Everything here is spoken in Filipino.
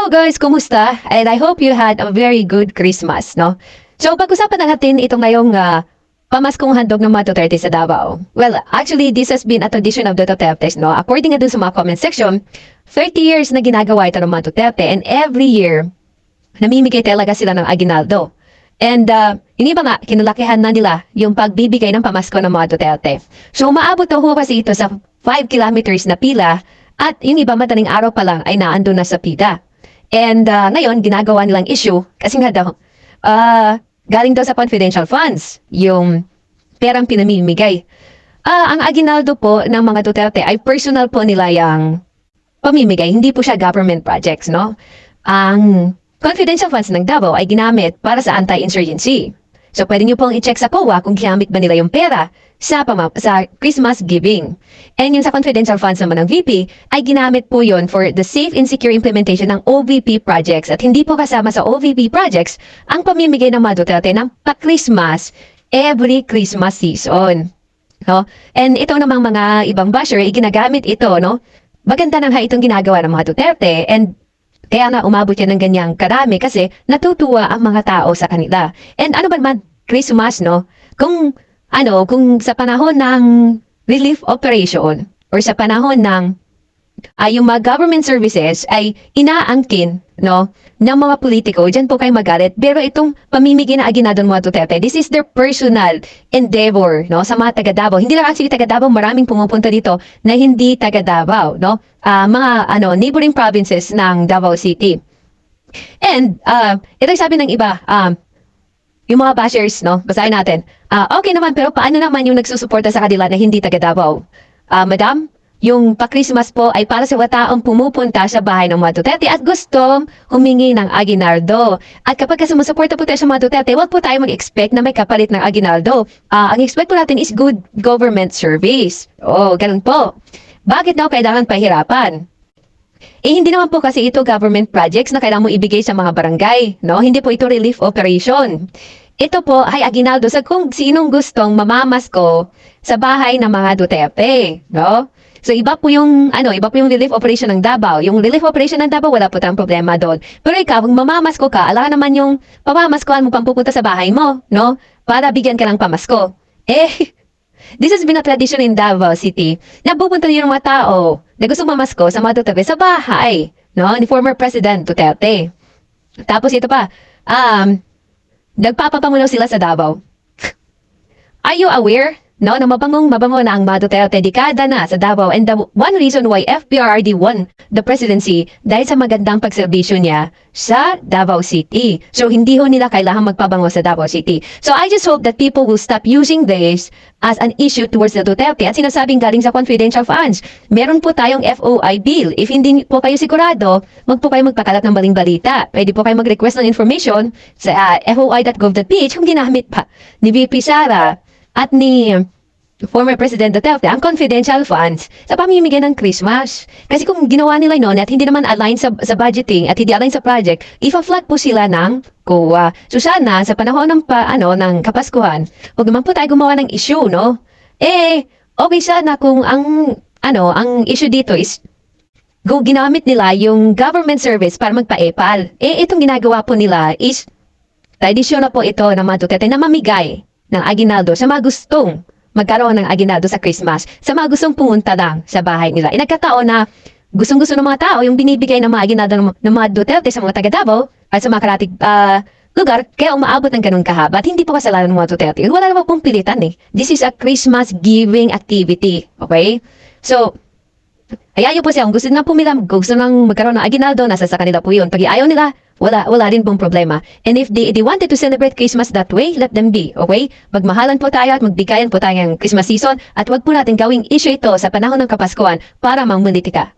Hello guys, kumusta? And I hope you had a very good Christmas, no? So pag-usapan na natin itong ngayong pamaskong handog ng mga Duterte sa Davao. Well, actually, this has been a tradition of the Dutertes, no? According nga dun sa mga comment section, 30 years na ginagawa ito ng mga Duterte and every year, namimigay talaga sila ng aguinaldo. And yung iba nga, kinalakihan na nila yung pagbibigay ng pamasko ng mga Duterte. So umaabot na ho kasi ito sa 5 kilometers na pila at yung iba madaling araw pa lang ay naandun na sa pila. And ngayon, ginagawa nilang issue kasi nga daw, galing daw sa confidential funds yung perang pinamimigay. Ang aguinaldo po ng mga Duterte ay personal po nila yung pamimigay, hindi po siya government projects, no? Ang confidential funds ng Davao ay ginamit para sa anti-insurgency. So pwede nyo pong i-check sa COA kung ginamit ba nila yung pera sa Christmas giving. And yung sa confidential funds naman ng VP ay ginamit po yon for the safe and secure implementation ng OVP projects. At hindi po kasama sa OVP projects ang pamimigay ng mga Duterte ng pa-Christmas every Christmas season. No? And ito namang mga ibang basher, ginagamit ito, no? Maganda na nga itong ginagawa ng mga Duterte and kaya nga umabot yan ng ganyang karami kasi natutuwa ang mga tao sa kanila. And ano ba naman, Christmas, no? Kung sa panahon ng relief operation or sa panahon ng yung mga government services ay inaangkin, no, ng mga politiko, dyan po kayo magalit. Pero itong pamimigay na aguinaldo ng mga Duterte, this is their personal endeavor, no, sa mga taga Davao. Hindi lang actually taga Davao, maraming pumupunta dito na hindi taga Davao, no, mga neighboring provinces ng Davao City. And ito sabi ng iba, yung mga bashers, no, basahin natin. Okay naman, pero paano naman yung nagsusuporta sa kanila na hindi taga Davao? Madam, yung pa-Christmas po ay para sa taong pumupunta sa bahay ng mga Duterte at gustong humingi ng aguinaldo. At kapag sumusuporta po tayo sa mga Duterte, huwag po tayo mag-expect na may kapalit ng aguinaldo. Ang expect po natin is good government service. Ganun po. Bakit daw kailangan pahirapan? Hindi naman po kasi ito government projects na kailangan mo ibigay sa mga barangay, no? Hindi po ito relief operation. Ito po ay aguinaldo sa kung sinong gustong mamamasko sa bahay ng mga Duterte, no? So iba po yung relief operation ng Davao. Yung relief operation ng Davao, wala po tayong problema doon. Pero ikaw, kung mamamasko ka, ala naman yung pamamaskuhan mo pang pupunta sa bahay mo, no? Para bigyan ka ng pamasko. This has been a tradition in Davao City. Napupunta yung mga tao na gusto mamasko sa mga Duterte sa bahay, no? Ni former President Duterte. Tapos ito pa, nagpapapangunaw sila sa Davao. Are you aware? No, na mabango na ang mga Duterte dekada na sa Davao and the one reason why FPRRD won the presidency dahil sa magandang pagserbisyo niya sa Davao City. So hindi ho nila kailangan magpabango sa Davao City. So I just hope that people will stop using this as an issue towards the Duterte at sinasabing galing sa confidential funds. Meron po tayong FOI bill. If hindi po kayo sigurado, wag po kayo magpakalat ng maling balita. Pwede po kayo mag-request ng information sa foi.gov.ph kung ginamit pa ni VP Sara at ni former President Duterte ang confidential funds sa pamimigay ng Christmas. Kasi kung ginawa nila noon at hindi naman align sa budgeting at hindi align sa project, ifa-flag po sila ng COA. So sana sa panahon ng ng Kapaskuhan, huwag naman po tayo gumawa ng issue, no? Okay sana kung ang issue dito is ginamit nila yung government service para magpa-epal. Itong ginagawa po nila is tradisyon na po ito ng mga Duterte na mamigay ng aguinaldo sa mga gustong magkaroon ng aguinaldo sa Christmas, sa mga gustong pumunta lang sa bahay nila. Nagkataon na gustong-gusto ng mga tao yung binibigay ng mga aguinaldo ng mga Duterte sa mga taga Davao at sa mga karatig lugar, kaya umaabot ng ganun kahaba at hindi po kasalanan ng mga Duterte. Wala naman pong pilitan eh. This is a Christmas giving activity. Okay? So, hayaan nyo po siya. Kung gusto na pumila, gusto nang magkaroon ng aguinaldo, nasa sa kanila po yun. Pag ayaw nila, wala rin pong problema. And if they wanted to celebrate Christmas that way, let them be, okay? Magmahalan po tayo at magbigayan po tayo ng Christmas season at wag po natin gawing issue ito sa panahon ng Kapaskuhan para mangmunitika.